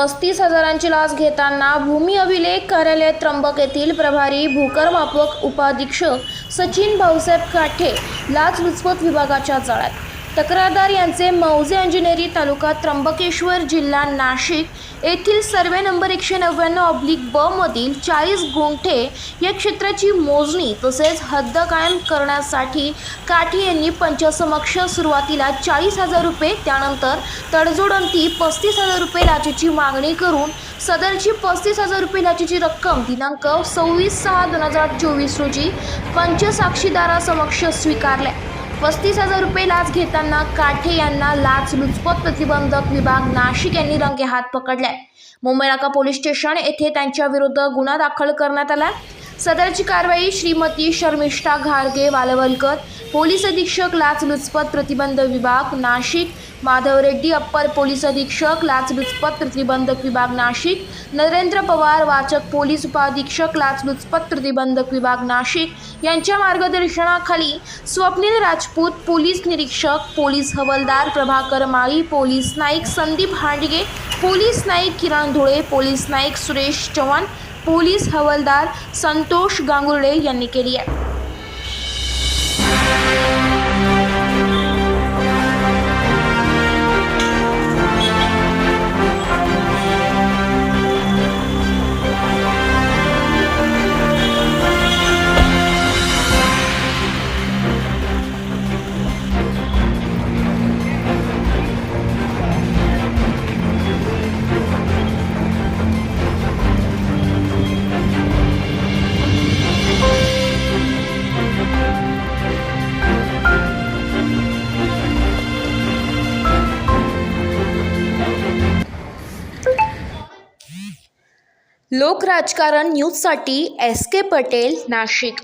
35,000ची लाच घेताना भूमी अभिलेख कार्यालय त्र्यंबक येथील प्रभारी भूकरमापक उपाधीक्षक सचिन भाऊसाहेब काठे लाचलुचपत विभागाच्या जाळ्यात। तक्रारदार यांचे मौजे अंजनेरी तालुका त्र्यंबकेश्वर जिल्हा नाशिक येथील सर्वे नंबर 199/ब मधील 40 गुंठे या क्षेत्राची मोजणी तसेच हद्द कायम करण्यासाठी काठे यांनी पंचासमक्ष सुरुवातीला 40,000 रुपये, त्यानंतर तडजोडंती 35,000 रुपये लाचेची मागणी करून सदरची 35,000 रुपये लाचेची रक्कम दिनांक 26/6/2024 रोजी पंचसाक्षीदारासमक्ष स्वीकारल्या। 35,000 रुपये लाच घेताना काठे यांना लाचलुचपत प्रतिबंधक विभाग नाशिक यांनी रंगेहात पकडले। मुंबई नाका पोलीस स्टेशन येथे त्यांच्या विरुद्ध गुन्हा दाखल करण्यात आला। सदरची कारवाई श्रीमती शर्मिष्ठा घारगे वालवलकर, पोलीस अधीक्षक लाचलुचपत प्रतिबंध विभाग नाशिक, माधव रेड्डी अप्पर पोलीस अधीक्षक लाचलुचपत प्रतिबंधक विभाग नाशिक, नरेंद्र पवार वाचक पोलीस उपाधीक्षक लाचलुचपत प्रतिबंधक विभाग नाशिक यांच्या मार्गदर्शनाखाली स्वप्नील राजपूत पोलीस निरीक्षक, पोलीस हवालदार प्रभाकर माळी, पोलीस नाईक संदीप हांडगे, पोलीस नाईक किरण धुळे, पोलीस नाईक सुरेश चव्हाण, पोलीस हवालदार संतोष गांगुर्डे यांनी केली आहे। लोक राजकारण न्यूजसाठी SK पटेल, नाशिक।